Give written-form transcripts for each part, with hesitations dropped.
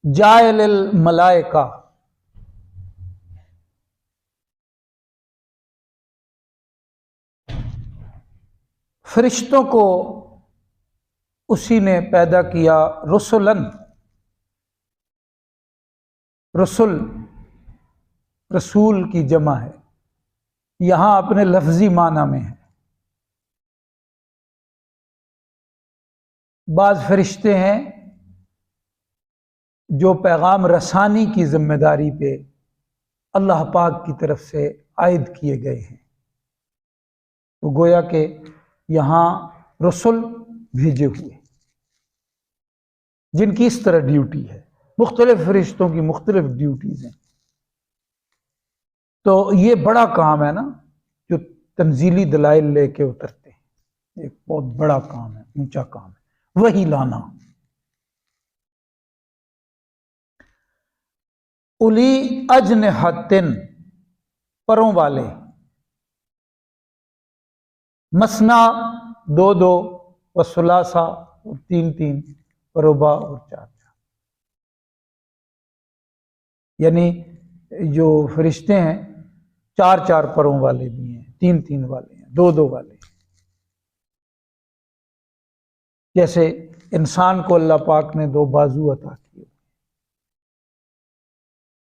جاعل الملائکہ، فرشتوں کو اسی نے پیدا کیا رسلن، رسول رسول کی جمع ہے، یہاں اپنے لفظی معنی میں ہے۔ بعض فرشتے ہیں جو پیغام رسانی کی ذمہ داری پہ اللہ پاک کی طرف سے عائد کیے گئے ہیں، تو گویا کہ یہاں رسل بھیجے ہوئے جن کی اس طرح ڈیوٹی ہے۔ مختلف فرشتوں کی مختلف ڈیوٹیز ہیں، تو یہ بڑا کام ہے نا، جو تنزیلی دلائل لے کے اترتے ہیں، ایک بہت بڑا کام ہے، اونچا کام ہے، وہی لانا۔ اُلی اجنحۃ، پروں والے، مثنا دو دو، وثلاثہ اور تین تین، ورباع اور چار چار، یعنی جو فرشتے ہیں چار چار پروں والے بھی ہیں، تین تین والے ہیں، دو دو والے ہیں۔ جیسے انسان کو اللہ پاک نے دو بازو عطا کیے،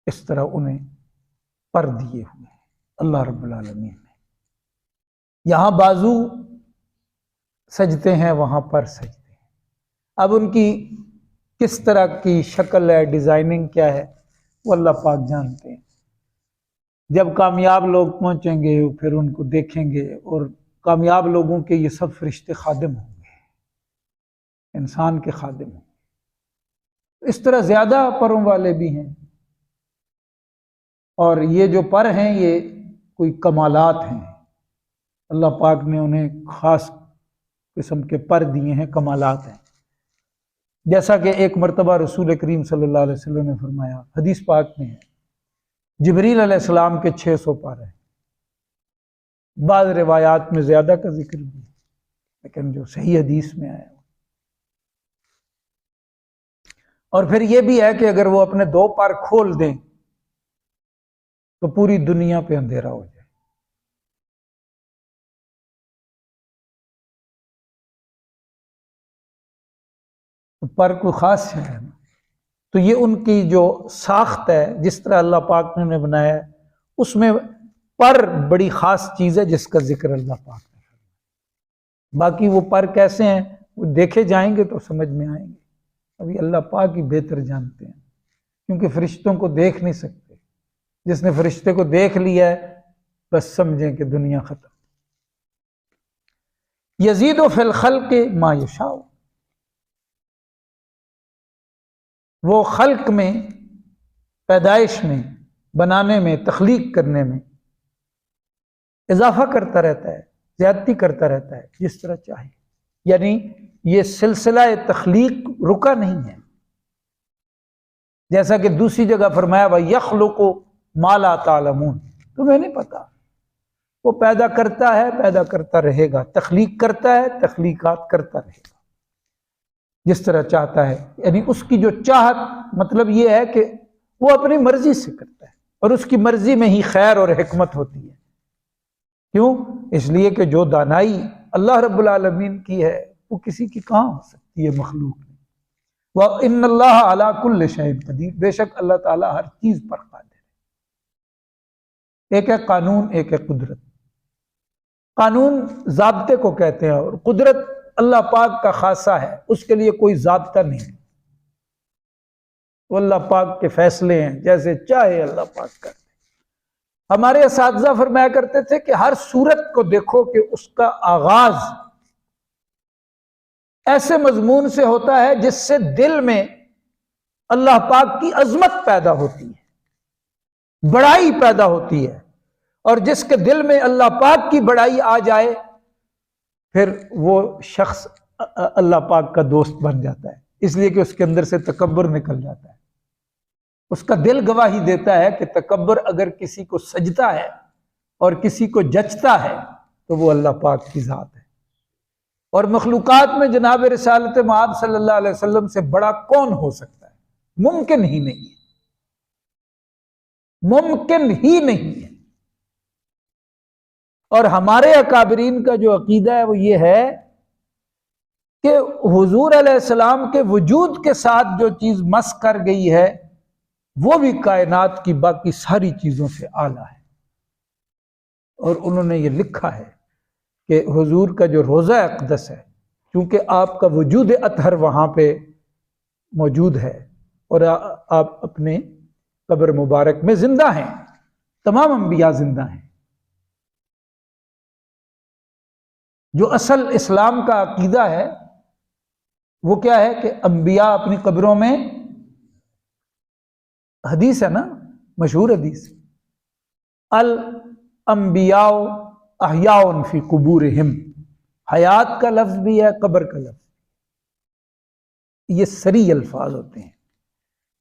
اس طرح انہیں پر دیے ہوئے ہیں اللہ رب العالمین نے۔ یہاں بازو سجتے ہیں، وہاں پر سجتے ہیں۔ اب ان کی کس طرح کی شکل ہے، ڈیزائننگ کیا ہے، وہ اللہ پاک جانتے ہیں۔ جب کامیاب لوگ پہنچیں گے پھر ان کو دیکھیں گے، اور کامیاب لوگوں کے یہ سب فرشتے خادم ہوں گے، انسان کے خادم ہوں گے۔ اس طرح زیادہ پروں والے بھی ہیں، اور یہ جو پر ہیں یہ کوئی کمالات ہیں، اللہ پاک نے انہیں خاص قسم کے پر دیے ہیں، کمالات ہیں۔ جیسا کہ ایک مرتبہ رسول کریم صلی اللہ علیہ وسلم نے فرمایا، حدیث پاک میں ہے، جبریل علیہ السلام کے 600 پر ہیں، بعض روایات میں زیادہ کا ذکر بھی ہے، لیکن جو صحیح حدیث میں آیا۔ اور پھر یہ بھی ہے کہ اگر وہ اپنے 2 پر کھول دیں تو پوری دنیا پہ اندھیرا ہو جائے۔ تو پر کوئی خاص ہے نا، تو یہ ان کی جو ساخت ہے، جس طرح اللہ پاک نے بنایا ہے، اس میں پر بڑی خاص چیز ہے جس کا ذکر اللہ پاک نے کرا۔ باقی وہ پر کیسے ہیں وہ دیکھے جائیں گے تو سمجھ میں آئیں گے، ابھی اللہ پاک ہی بہتر جانتے ہیں، کیونکہ فرشتوں کو دیکھ نہیں سکتے۔ جس نے فرشتے کو دیکھ لیا ہے بس سمجھیں کہ دنیا ختم۔ یزید فی الخلق ما یشاء، وہ خلق میں، پیدائش میں، بنانے میں، تخلیق کرنے میں اضافہ کرتا رہتا ہے، زیادتی کرتا رہتا ہے جس طرح چاہے۔ یعنی یہ سلسلہ تخلیق رکا نہیں ہے، جیسا کہ دوسری جگہ فرمایا وَيَخْلُقُ مَا لَا تَعْلَمُونَ، تمہیں نہیں پتا، وہ پیدا کرتا ہے، پیدا کرتا رہے گا، تخلیق کرتا ہے، تخلیقات کرتا رہے گا جس طرح چاہتا ہے۔ یعنی اس کی جو چاہت، مطلب یہ ہے کہ وہ اپنی مرضی سے کرتا ہے، اور اس کی مرضی میں ہی خیر اور حکمت ہوتی ہے۔ کیوں؟ اس لیے کہ جو دانائی اللہ رب العالمین کی ہے وہ کسی کی کہاں ہو سکتی ہے مخلوق میں۔ وَإِنَّ اللَّهَ عَلَىٰ كُلِّ شَيْءٍ قَدِيرٌ، بے شک اللہ تعالیٰ ہر چیز پر قادر ہے۔ ایک ہے قانون، ایک ہے قدرت۔ قانون ضابطے کو کہتے ہیں، اور قدرت اللہ پاک کا خاصہ ہے، اس کے لیے کوئی ضابطہ نہیں، وہ اللہ پاک کے فیصلے ہیں، جیسے چاہے اللہ پاک کرتے۔ ہمارے اساتذہ فرمایا کرتے تھے کہ ہر صورت کو دیکھو کہ اس کا آغاز ایسے مضمون سے ہوتا ہے جس سے دل میں اللہ پاک کی عظمت پیدا ہوتی ہے، بڑائی پیدا ہوتی ہے، اور جس کے دل میں اللہ پاک کی بڑائی آ جائے پھر وہ شخص اللہ پاک کا دوست بن جاتا ہے، اس لیے کہ اس کے اندر سے تکبر نکل جاتا ہے۔ اس کا دل گواہی دیتا ہے کہ تکبر اگر کسی کو سجتا ہے اور کسی کو جچتا ہے تو وہ اللہ پاک کی ذات ہے۔ اور مخلوقات میں جناب رسالت مآب صلی اللہ علیہ وسلم سے بڑا کون ہو سکتا ہے؟ ممکن ہی نہیں ہے، ممکن ہی نہیں ہے۔ اور ہمارے اکابرین کا جو عقیدہ ہے وہ یہ ہے کہ حضور علیہ السلام کے وجود کے ساتھ جو چیز مس کر گئی ہے وہ بھی کائنات کی باقی ساری چیزوں سے اعلیٰ ہے۔ اور انہوں نے یہ لکھا ہے کہ حضور کا جو روضہ اقدس ہے، کیونکہ آپ کا وجود اطہر وہاں پہ موجود ہے اور آپ اپنے قبر مبارک میں زندہ ہیں، تمام انبیاء زندہ ہیں۔ جو اصل اسلام کا عقیدہ ہے وہ کیا ہے کہ انبیاء اپنی قبروں میں، حدیث ہے نا، مشہور حدیث، الانبیاء احیاء فی قبورہم، حیات کا لفظ بھی ہے، قبر کا لفظ، یہ صریح الفاظ ہوتے ہیں۔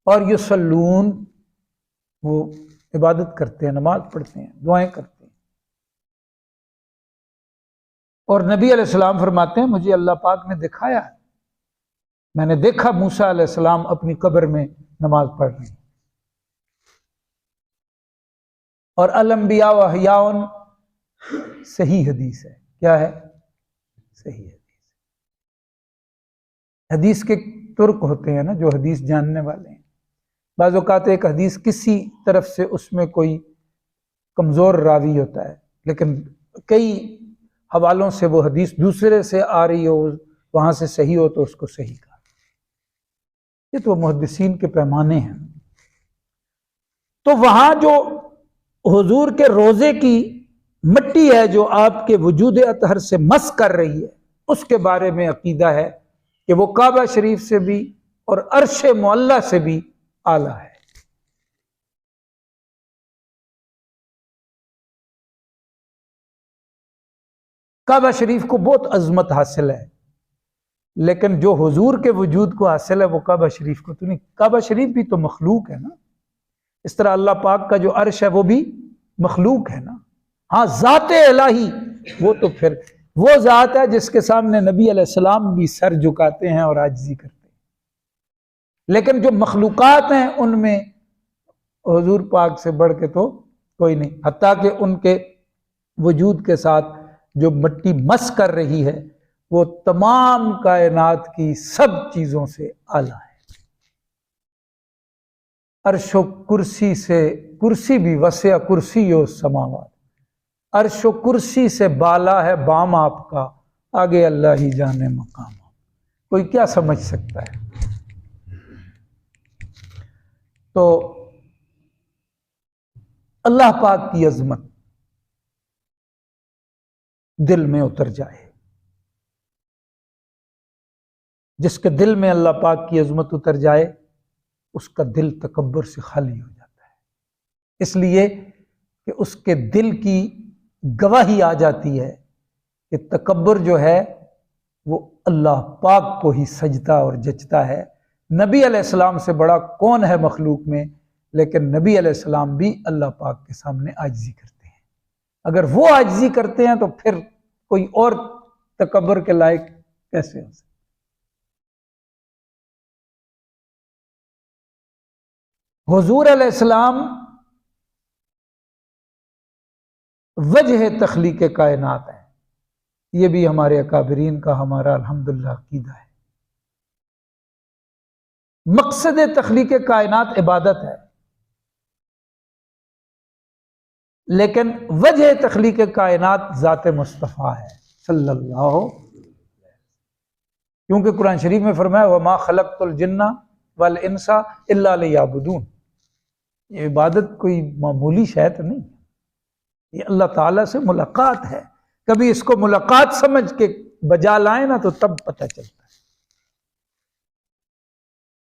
اور یصلون، وہ عبادت کرتے ہیں، نماز پڑھتے ہیں، دعائیں کرتے ہیں۔ اور نبی علیہ السلام فرماتے ہیں مجھے اللہ پاک نے دکھایا، میں نے دیکھا موسیٰ علیہ السلام اپنی قبر میں نماز پڑھ رہے ہیں۔ اور الانبیاء احیاء صحیح حدیث ہے، کیا ہے؟ صحیح حدیث۔ حدیث کے ترک ہوتے ہیں نا جو حدیث جاننے والے ہیں، بعض اوقات ایک حدیث کسی طرف سے اس میں کوئی کمزور راوی ہوتا ہے، لیکن کئی حوالوں سے وہ حدیث دوسرے سے آ رہی ہو، وہاں سے صحیح ہو تو اس کو صحیح کہا۔ یہ تو محدثین کے پیمانے ہیں۔ تو وہاں جو حضور کے روضے کی مٹی ہے جو آپ کے وجود اطہر سے مس کر رہی ہے، اس کے بارے میں عقیدہ ہے کہ وہ کعبہ شریف سے بھی اور عرش معلی سے بھی اعلیٰ ہے۔ کعبہ شریف کو بہت عظمت حاصل ہے، لیکن جو حضور کے وجود کو حاصل ہے وہ کعبہ شریف کو تو نہیں۔ کعبہ شریف بھی تو مخلوق ہے نا، اس طرح اللہ پاک کا جو عرش ہے وہ بھی مخلوق ہے نا۔ ہاں ذات الہی وہ تو پھر وہ ذات ہے جس کے سامنے نبی علیہ السلام بھی سر جھکاتے ہیں اور عاجزی کرتے ہیں، لیکن جو مخلوقات ہیں ان میں حضور پاک سے بڑھ کے تو کوئی نہیں، حتیٰ کہ ان کے وجود کے ساتھ جو مٹی مس کر رہی ہے وہ تمام کائنات کی سب چیزوں سے اعلیٰ ہے۔ عرش و کرسی سے، کرسی بھی وسع کرسی و سماوات، عرش و کرسی سے بالا ہے بام آپ کا، آگے اللہ ہی جانے مقام۔ کوئی کیا سمجھ سکتا ہے؟ تو اللہ پاک کی عظمت دل میں اتر جائے، جس کے دل میں اللہ پاک کی عظمت اتر جائے اس کا دل تکبر سے خالی ہو جاتا ہے، اس لیے کہ اس کے دل کی گواہی آ جاتی ہے کہ تکبر جو ہے وہ اللہ پاک کو ہی سجتا اور جچتا ہے۔ نبی علیہ السلام سے بڑا کون ہے مخلوق میں؟ لیکن نبی علیہ السلام بھی اللہ پاک کے سامنے عاجزی کرتے ہیں۔ اگر وہ عاجزی کرتے ہیں تو پھر کوئی اور تکبر کے لائق کیسے ہو سکتا؟ حضور علیہ السلام وجہ تخلیق کائنات ہے، یہ بھی ہمارے اکابرین کا، ہمارا الحمدللہ عقیدہ ہے۔ مقصد تخلیق کائنات عبادت ہے، لیکن وجہ تخلیق کائنات ذات مصطفیٰ ہے صلی اللہ، کیونکہ قرآن شریف میں فرمایا وَمَا خَلَقْتُ الْجِنَّ وَالْإِنسَ إِلَّا لِيَعْبُدُونَ۔ یہ عبادت کوئی معمولی شے تو نہیں، یہ اللہ تعالیٰ سے ملاقات ہے۔ کبھی اس کو ملاقات سمجھ کے بجا لائیں نا تو تب پتہ چلتا ہے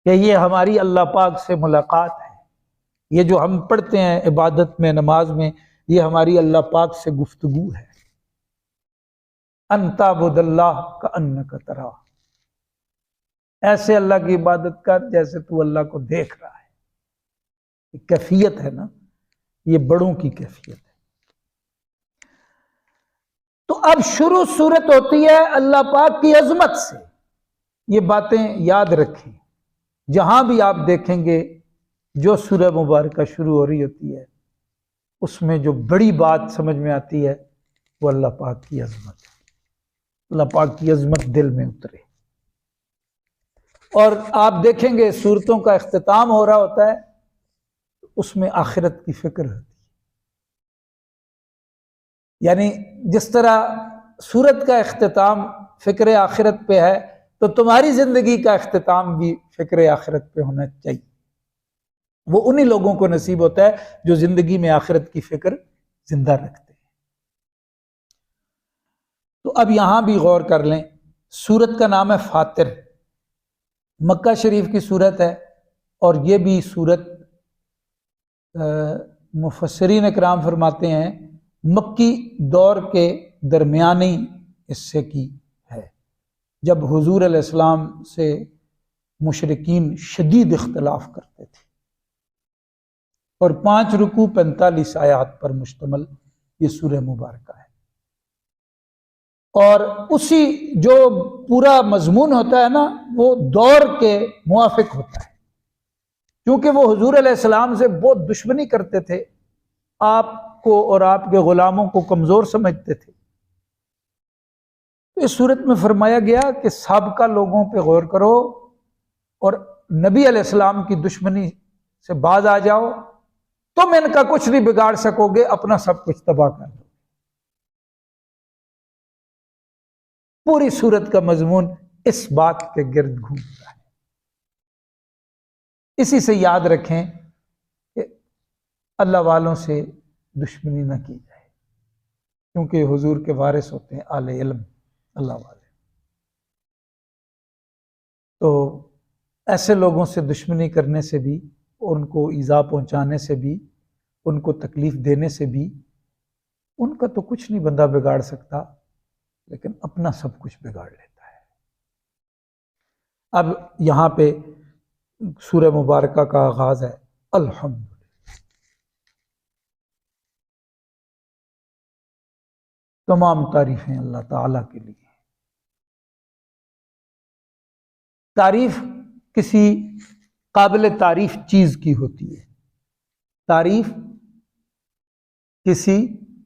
کہ یہ ہماری اللہ پاک سے ملاقات ہے۔ یہ جو ہم پڑھتے ہیں عبادت میں، نماز میں، یہ ہماری اللہ پاک سے گفتگو ہے۔ ان تعبد اللہ کأنک تراہ، ایسے اللہ کی عبادت کر جیسے تو اللہ کو دیکھ رہا ہے۔ یہ کیفیت ہے نا، یہ بڑوں کی کیفیت ہے۔ تو اب شروع صورت ہوتی ہے اللہ پاک کی عظمت سے۔ یہ باتیں یاد رکھیں جہاں بھی آپ دیکھیں گے جو سورہ مبارکہ شروع ہو رہی ہوتی ہے اس میں جو بڑی بات سمجھ میں آتی ہے وہ اللہ پاک کی عظمت ہے، اللہ پاک کی عظمت دل میں اترے۔ اور آپ دیکھیں گے سورتوں کا اختتام ہو رہا ہوتا ہے اس میں آخرت کی فکر ہوتی ہے، یعنی جس طرح سورت کا اختتام فکر آخرت پہ ہے تو تمہاری زندگی کا اختتام بھی فکر آخرت پہ ہونا چاہیے۔ وہ انہی لوگوں کو نصیب ہوتا ہے جو زندگی میں آخرت کی فکر زندہ رکھتے ہیں۔ تو اب یہاں بھی غور کر لیں، سورت کا نام ہے فاطر، مکہ شریف کی سورت ہے، اور یہ بھی سورت مفسرین اکرام فرماتے ہیں مکی دور کے درمیانی حصے کی ہے، جب حضور علیہ السلام سے مشرکین شدید اختلاف کرتے تھے، اور 5 رکوع 45 آیات پر مشتمل یہ سورہ مبارکہ ہے۔ اور اسی جو پورا مضمون ہوتا ہے نا وہ دور کے موافق ہوتا ہے، کیونکہ وہ حضور علیہ السلام سے بہت دشمنی کرتے تھے، آپ کو اور آپ کے غلاموں کو کمزور سمجھتے تھے۔ اس صورت میں فرمایا گیا کہ سابقہ لوگوں پہ غور کرو اور نبی علیہ السلام کی دشمنی سے باز آ جاؤ، تم ان کا کچھ نہیں بگاڑ سکو گے، اپنا سب کچھ تباہ کر دو۔ پوری سورت کا مضمون اس بات کے گرد گھومتا ہے۔ اسی سے یاد رکھیں کہ اللہ والوں سے دشمنی نہ کی جائے، کیونکہ حضور کے وارث ہوتے ہیں اہل علم، اللہ والے۔ تو ایسے لوگوں سے دشمنی کرنے سے بھی، ان کو ایذا پہنچانے سے بھی، ان کو تکلیف دینے سے بھی، ان کا تو کچھ نہیں بندہ بگاڑ سکتا، لیکن اپنا سب کچھ بگاڑ لیتا ہے۔ اب یہاں پہ سورہ مبارکہ کا آغاز ہے الحمد، تمام تعریفیں اللہ تعالیٰ کے لیے۔ تعریف کسی قابل تعریف چیز کی ہوتی ہے، تعریف کسی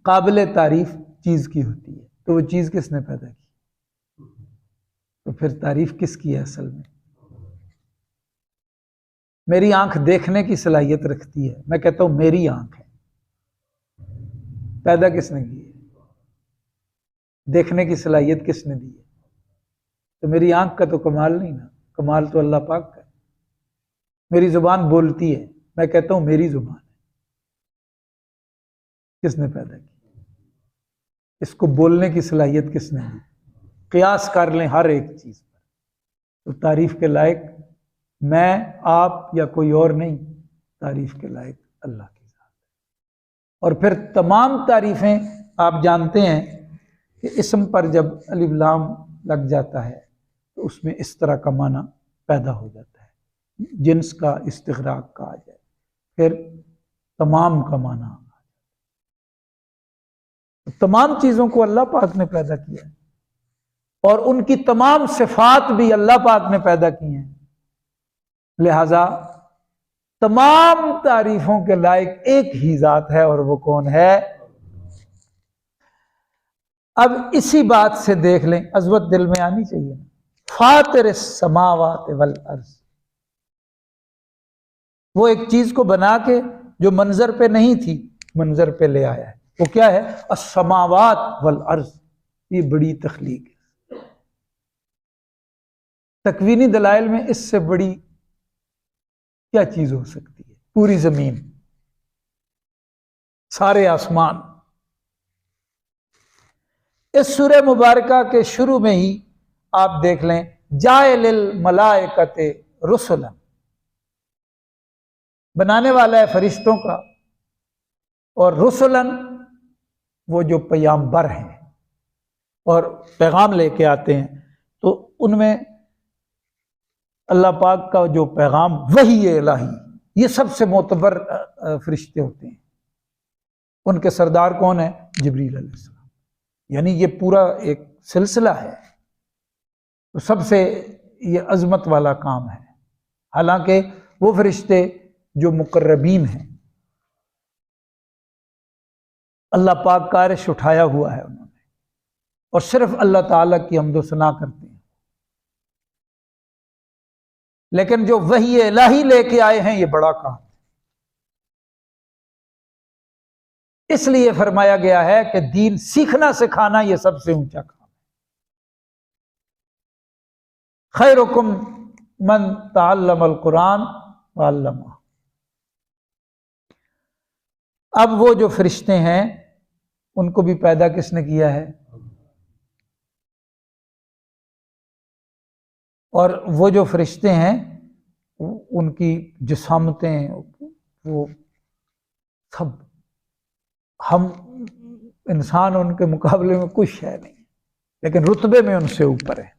قابل تعریف چیز کی ہوتی ہے، تو وہ چیز کس نے پیدا کی؟ تو پھر تعریف کس کی ہے اصل میں؟ میری آنکھ دیکھنے کی صلاحیت رکھتی ہے، میں کہتا ہوں میری آنکھ ہے، پیدا کس نے کی ہے؟ دیکھنے کی صلاحیت کس نے دی ہے؟ تو میری آنکھ کا تو کمال نہیں نا، کمال تو اللہ پاک کا ہے۔ میری زبان بولتی ہے، میں کہتا ہوں میری زبان ہے، کس نے پیدا کی؟ اس کو بولنے کی صلاحیت کس نے دی؟ قیاس کر لیں ہر ایک چیز پر، تو تعریف کے لائق میں، آپ یا کوئی اور نہیں، تعریف کے لائق اللہ کی ذات ہے۔ اور پھر تمام تعریفیں آپ جانتے ہیں کہ اسم پر جب الف لام لگ جاتا ہے تو اس میں اس طرح کا معنی پیدا ہو جاتا ہے، جنس کا، استغراق کا آ جائے، پھر تمام کا معنی آ جائے۔ تمام چیزوں کو اللہ پاک نے پیدا کیا ہے، اور ان کی تمام صفات بھی اللہ پاک نے پیدا کی ہیں، لہذا تمام تعریفوں کے لائق ایک ہی ذات ہے، اور وہ کون ہے؟ اب اسی بات سے دیکھ لیں، عظمت دل میں آنی چاہیے، فاطر السماوات والارض، وہ ایک چیز کو بنا کے جو منظر پہ نہیں تھی منظر پہ لے آیا ہے، وہ کیا ہے؟ السماوات والارض، یہ بڑی تخلیق ہے۔ تکوینی دلائل میں اس سے بڑی کیا چیز ہو سکتی ہے؟ پوری زمین، سارے آسمان۔ اس سورہ مبارکہ کے شروع میں ہی آپ دیکھ لیں، جاعل الملائکۃ رسلا، بنانے والا ہے فرشتوں کا، اور رسلاً وہ جو پیامبر ہیں اور پیغام لے کے آتے ہیں، تو ان میں اللہ پاک کا جو پیغام وحی الہی، یہ سب سے معتبر فرشتے ہوتے ہیں۔ ان کے سردار کون ہیں؟ جبریل علیہ السلام، یعنی یہ پورا ایک سلسلہ ہے، تو سب سے یہ عظمت والا کام ہے۔ حالانکہ وہ فرشتے جو مقربین ہیں، اللہ پاک کا عرش اٹھایا ہوا ہے انہوں نے، اور صرف اللہ تعالیٰ کی حمد و ثنا کرتے ہیں، لیکن جو وحی الہی لے کے آئے ہیں یہ بڑا کام ہے۔ اس لیے فرمایا گیا ہے کہ دین سیکھنا سکھانا یہ سب سے اونچا کام ہے۔ خیرکم من تعلم القرآن وعلمہ۔ اب وہ جو فرشتے ہیں ان کو بھی پیدا کس نے کیا ہے؟ اور وہ جو فرشتے ہیں ان کی جسامتیں وہ سب، ہم انسان ان کے مقابلے میں کچھ ہے نہیں، لیکن رتبے میں ان سے اوپر ہے۔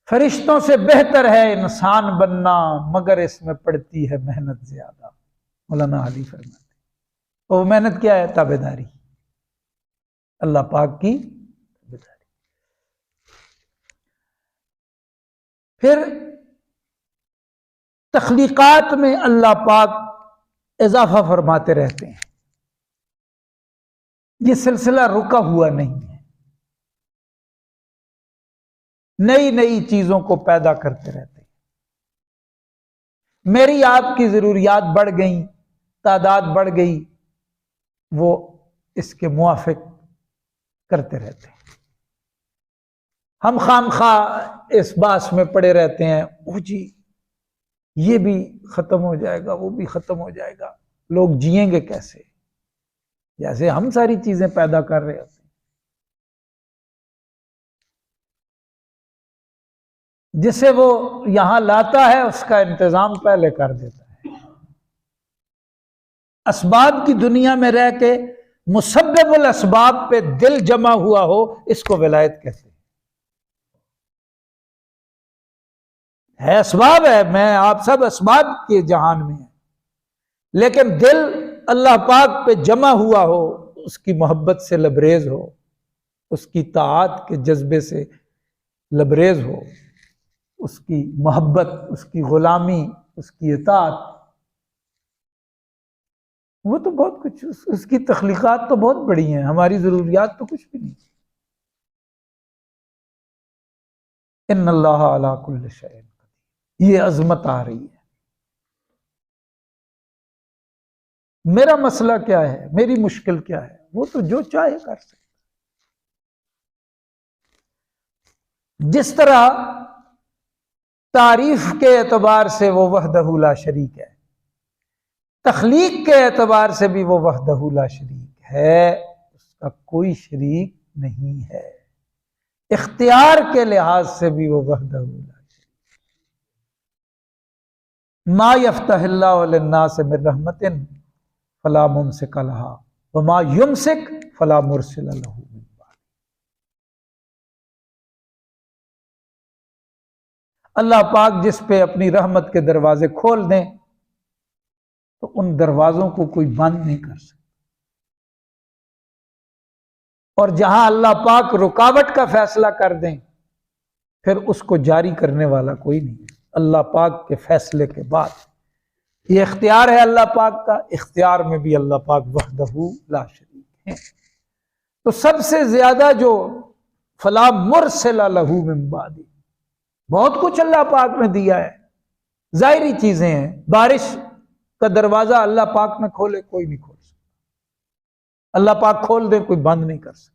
فرشتوں سے بہتر ہے انسان بننا، مگر اس میں پڑتی ہے محنت زیادہ۔ مولانا علی فرماتے ہیں وہ محنت کیا ہے؟ تابعداری، اللہ پاک کی تابعداری۔ پھر تخلیقات میں اللہ پاک اضافہ فرماتے رہتے ہیں، یہ سلسلہ رکا ہوا نہیں ہے، نئی نئی چیزوں کو پیدا کرتے رہتے ہیں۔ میری آپ کی ضروریات بڑھ گئیں، تعداد بڑھ گئی، وہ اس کے موافق کرتے رہتے ہیں۔ ہم خام خواہ اس باس میں پڑے رہتے ہیں، او جی یہ بھی ختم ہو جائے گا، وہ بھی ختم ہو جائے گا، لوگ جئیں گے کیسے؟ جیسے ہم ساری چیزیں پیدا کر رہے ہوتے ہیں۔ جسے وہ یہاں لاتا ہے اس کا انتظام پہلے کر دیتا ہے۔ اسباب کی دنیا میں رہ کے مسبب الاسباب پہ دل جمع ہوا ہو، اس کو ولایت کہتے ہیں۔ ہے اسباب ہے، میں آپ سب اسباب کے جہان میں ہیں، لیکن دل اللہ پاک پہ جمع ہوا ہو، اس کی محبت سے لبریز ہو، اس کی طاعت کے جذبے سے لبریز ہو، اس کی محبت، اس کی غلامی، اس کی اطاعت، وہ تو بہت کچھ، اس کی تخلیقات تو بہت بڑی ہیں، ہماری ضروریات تو کچھ بھی نہیں۔ ان اللہ علی کل شیء قدیر، یہ عظمت آ رہی ہے۔ میرا مسئلہ کیا ہے، میری مشکل کیا ہے، وہ تو جو چاہے کر سکتا۔ جس طرح تعریف کے اعتبار سے وہ وحدہ لا شریک ہے، تخلیق کے اعتبار سے بھی وہ وحدہ لا شریک ہے، اس کا کوئی شریک نہیں ہے۔ اختیار کے لحاظ سے بھی وہ وحدہ لا شریک۔ ما یفتح اللہ للناس من رحمت فلا ممسک لہا وما یمسک فلا مرسل لہ من بعد۔ اللہ پاک جس پہ اپنی رحمت کے دروازے کھول دیں تو ان دروازوں کو کوئی بند نہیں کر سکتا، اور جہاں اللہ پاک رکاوٹ کا فیصلہ کر دیں پھر اس کو جاری کرنے والا کوئی نہیں ہے اللہ پاک کے فیصلے کے بعد۔ یہ اختیار ہے اللہ پاک کا، اختیار میں بھی اللہ پاک وحدہ لا شریک ہے۔ تو سب سے زیادہ جو فلا مرسل لہ من بعد، بہت کچھ اللہ پاک نے دیا ہے، ظاہری چیزیں ہیں، بارش کا دروازہ اللہ پاک نہ کھولے کوئی نہیں کھول سکتا، اللہ پاک کھول دے کوئی بند نہیں کر سکتا۔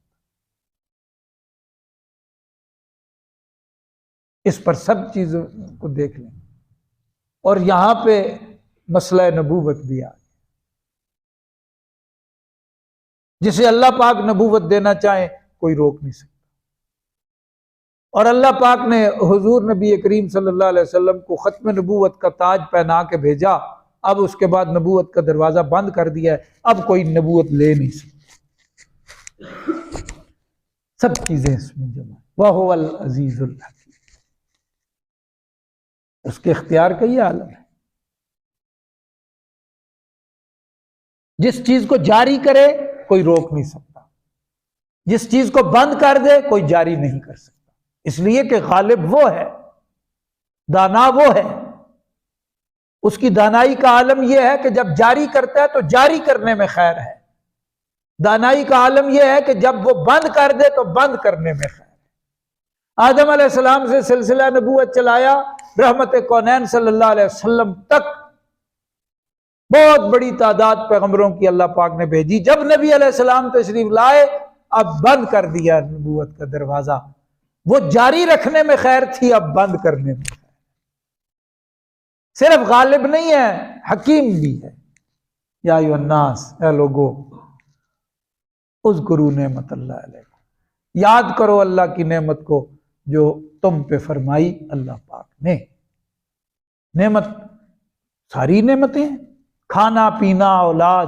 اس پر سب چیزوں کو دیکھ لیں، اور یہاں پہ مسئلہ نبوت بھی آ گیا۔ جسے اللہ پاک نبوت دینا چاہے کوئی روک نہیں سکتا، اور اللہ پاک نے حضور نبی کریم صلی اللہ علیہ وسلم کو ختم نبوت کا تاج پہنا کے بھیجا، اب اس کے بعد نبوت کا دروازہ بند کر دیا ہے، اب کوئی نبوت لے نہیں سکتا، سب چیزیں اس میں جمع۔ وَهُوَ الْعَزِيزُ الْحَكِيمُ، اس کے اختیار کا یہ عالم ہے، جس چیز کو جاری کرے کوئی روک نہیں سکتا، جس چیز کو بند کر دے کوئی جاری نہیں کر سکتا، اس لیے کہ غالب وہ ہے دانا وہ ہے، اس کی دانائی کا عالم یہ ہے کہ جب جاری کرتا ہے تو جاری کرنے میں خیر ہے، دانائی کا عالم یہ ہے کہ جب وہ بند کر دے تو بند کرنے میں خیر ہے۔ آدم علیہ السلام سے سلسلہ نبوت چلایا رحمت کونین صلی اللہ علیہ وسلم تک، بہت بڑی تعداد پیغمبروں کی اللہ پاک نے بھیجی، جب نبی علیہ السلام تشریف لائے اب بند کر دیا نبوت کا دروازہ، وہ جاری رکھنے میں خیر تھی، اب بند کرنے میں خیر۔ صرف غالب نہیں ہے، حکیم بھی ہے۔ یا ایھا الناس، اے لوگو، اذکروا نعمت اللہ علیکم، یاد کرو اللہ کی نعمت کو جو تم پہ فرمائی اللہ پاک نے۔ نعمت ساری نعمتیں ہیں، کھانا پینا، اولاد،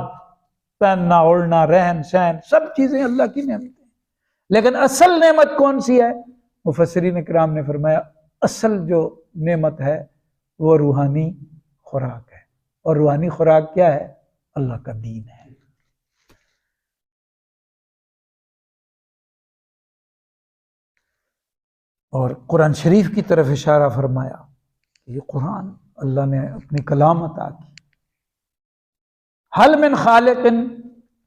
پہننا اوڑھنا، رہن سہن، سب چیزیں اللہ کی نعمتیں ہیں، لیکن اصل نعمت کون سی ہے؟ مفسرین کرام نے فرمایا اصل جو نعمت ہے وہ روحانی خوراک ہے، اور روحانی خوراک کیا ہے؟ اللہ کا دین ہے۔ اور قرآن شریف کی طرف اشارہ فرمایا، یہ قرآن اللہ نے اپنی کلام عطا کی۔ حل من خالق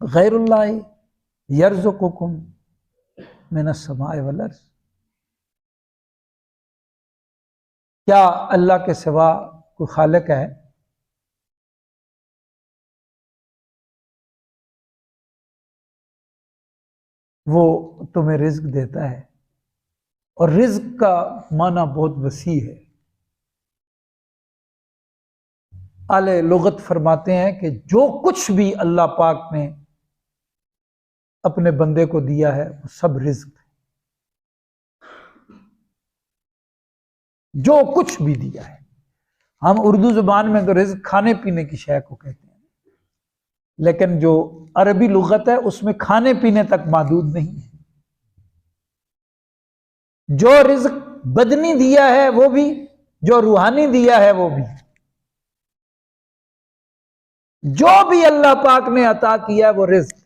غیر اللہ یرزقکم من السماء والارض، کیا اللہ کے سوا کوئی خالق ہے؟ وہ تمہیں رزق دیتا ہے، اور رزق کا معنی بہت وسیع ہے۔ اہل لغت فرماتے ہیں کہ جو کچھ بھی اللہ پاک نے اپنے بندے کو دیا ہے وہ سب رزق ہے، جو کچھ بھی دیا ہے۔ ہم اردو زبان میں تو رزق کھانے پینے کی شے کو کہتے ہیں، لیکن جو عربی لغت ہے اس میں کھانے پینے تک محدود نہیں ہے۔ جو رزق بدنی دیا ہے وہ بھی، جو روحانی دیا ہے وہ بھی، جو بھی اللہ پاک نے عطا کیا ہے وہ رزق،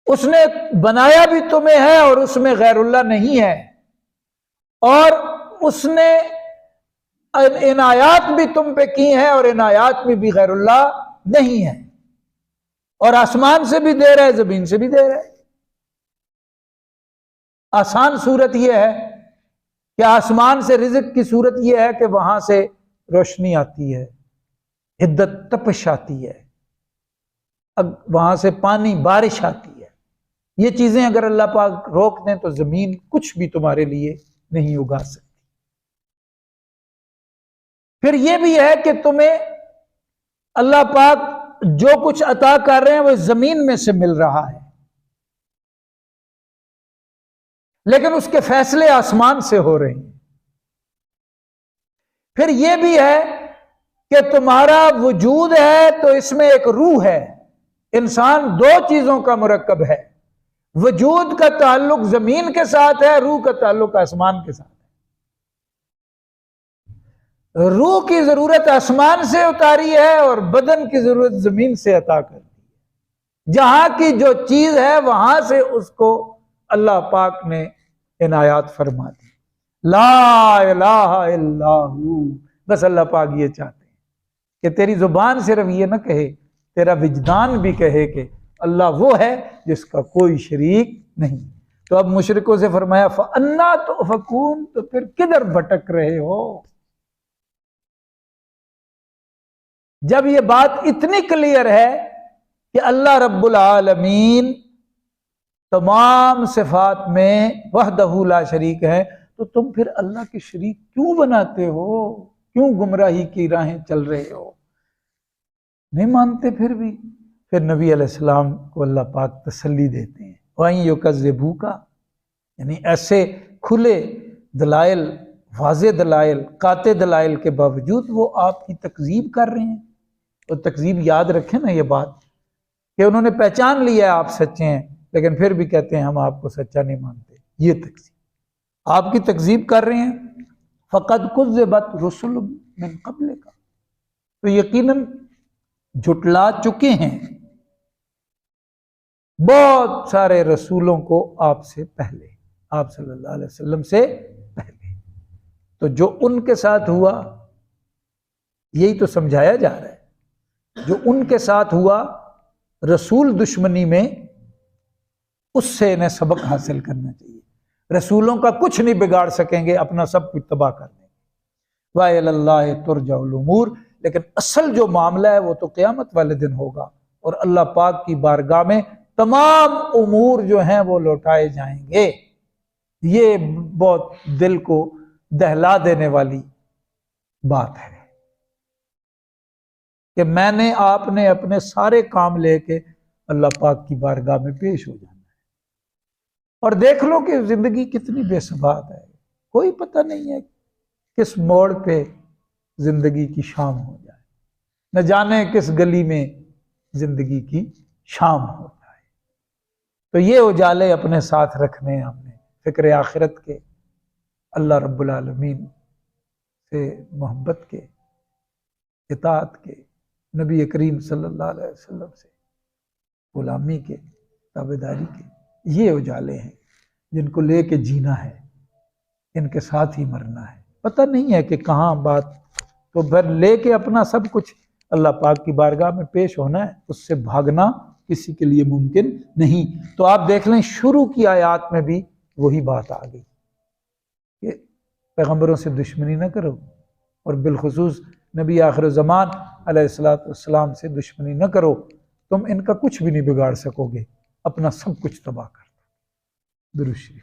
اس نے بنایا بھی تمہیں ہے اور اس میں غیر اللہ نہیں ہے، اور اس نے عنایات بھی تم پہ کی ہیں اور عنایات میں بھی غیر اللہ نہیں ہے، اور آسمان سے بھی دے رہا ہے، زمین سے بھی دے رہا ہے۔ آسان صورت یہ ہے کہ آسمان سے رزق کی صورت یہ ہے کہ وہاں سے روشنی آتی ہے، حدت تپش آتی ہے، وہاں سے پانی بارش آتی ہے۔ یہ چیزیں اگر اللہ پاک روک دیں تو زمین کچھ بھی تمہارے لیے نہیں اگا سکتی۔ پھر یہ بھی ہے کہ تمہیں اللہ پاک جو کچھ عطا کر رہے ہیں وہ زمین میں سے مل رہا ہے، لیکن اس کے فیصلے آسمان سے ہو رہے ہیں۔ پھر یہ بھی ہے کہ تمہارا وجود ہے تو اس میں ایک روح ہے۔ انسان دو چیزوں کا مرکب ہے، وجود کا تعلق زمین کے ساتھ ہے، روح کا تعلق آسمان کے ساتھ ہے۔ روح کی ضرورت آسمان سے اتاری ہے اور بدن کی ضرورت زمین سے عطا کر دی ہے۔ جہاں کی جو چیز ہے وہاں سے اس کو اللہ پاک نے عنایات فرما دی۔ لا الہ الا ہو، بس اللہ پاک یہ چاہتے ہیں کہ تیری زبان صرف یہ نہ کہے، تیرا وجدان بھی کہے کہ اللہ وہ ہے جس کا کوئی شریک نہیں۔ تو اب مشرکوں سے فرمایا فَأَنَّا تُؤْفَكُونَ، تو پھر کدھر بھٹک رہے ہو؟ جب یہ بات اتنی کلیئر ہے کہ اللہ رب العالمین تمام صفات میں وحدہ لا شریک ہے، تو تم پھر اللہ کے شریک کیوں بناتے ہو؟ کیوں گمراہی کی راہیں چل رہے ہو؟ نہیں مانتے پھر بھی۔ پھر نبی علیہ السلام کو اللہ پاک تسلی دیتے ہیں، وَإِن يُكَذِّبُوكَ، یعنی ایسے کھلے دلائل، واضح دلائل، قاطع دلائل کے باوجود وہ آپ کی تکذیب کر رہے ہیں۔ تو تکذیب یاد رکھیں نا یہ بات، کہ انہوں نے پہچان لیا ہے آپ سچے ہیں، لیکن پھر بھی کہتے ہیں ہم آپ کو سچا نہیں مانتے۔ یہ تکذیب، آپ کی تکذیب کر رہے ہیں۔ فَقَدْ كُذِّبَتْ رُسُلٌ مِّن قَبْلِكَ، تو یقیناً جھٹلا چکے ہیں بہت سارے رسولوں کو آپ سے پہلے، آپ صلی اللہ علیہ وسلم سے پہلے۔ تو جو ان کے ساتھ ہوا یہی تو سمجھایا جا رہا ہے، جو ان کے ساتھ ہوا رسول دشمنی میں، اس سے انہیں سبق حاصل کرنا چاہیے۔ رسولوں کا کچھ نہیں بگاڑ سکیں گے، اپنا سب کچھ تباہ کر دیں گے۔ وَإِلَى اللَّهِ تُرْجَعُ الْأُمُورُ، لیکن اصل جو معاملہ ہے وہ تو قیامت والے دن ہوگا، اور اللہ پاک کی بارگاہ میں تمام امور جو ہیں وہ لوٹائے جائیں گے۔ یہ بہت دل کو دہلا دینے والی بات ہے کہ میں نے آپ نے اپنے سارے کام لے کے اللہ پاک کی بارگاہ میں پیش ہو جانا ہے، اور دیکھ لو کہ زندگی کتنی بے ثبات ہے، کوئی پتہ نہیں ہے کس موڑ پہ زندگی کی شام ہو جائے، نہ جانے کس گلی میں زندگی کی شام ہو جائے۔ تو یہ اجالے اپنے ساتھ رکھنے ہیں ہم نے، فکر آخرت کے، اللہ رب العالمین سے محبت کے، اطاعت کے، نبی کریم صلی اللہ علیہ وسلم سے غلامی کے، تابعداری کے، یہ اجالے ہیں جن کو لے کے جینا ہے، ان کے ساتھ ہی مرنا ہے۔ پتہ نہیں ہے کہ کہاں بات، تو پھر لے کے اپنا سب کچھ اللہ پاک کی بارگاہ میں پیش ہونا ہے، اس سے بھاگنا کسی کے لیے ممکن نہیں۔ تو آپ دیکھ لیں شروع کی آیات میں بھی وہی بات آ گئی کہ پیغمبروں سے دشمنی نہ کرو، اور بالخصوص نبی آخر زمان علیہ السلام سے دشمنی نہ کرو، تم ان کا کچھ بھی نہیں بگاڑ سکو گے، اپنا سب کچھ تباہ کر دو۔ درود شریف۔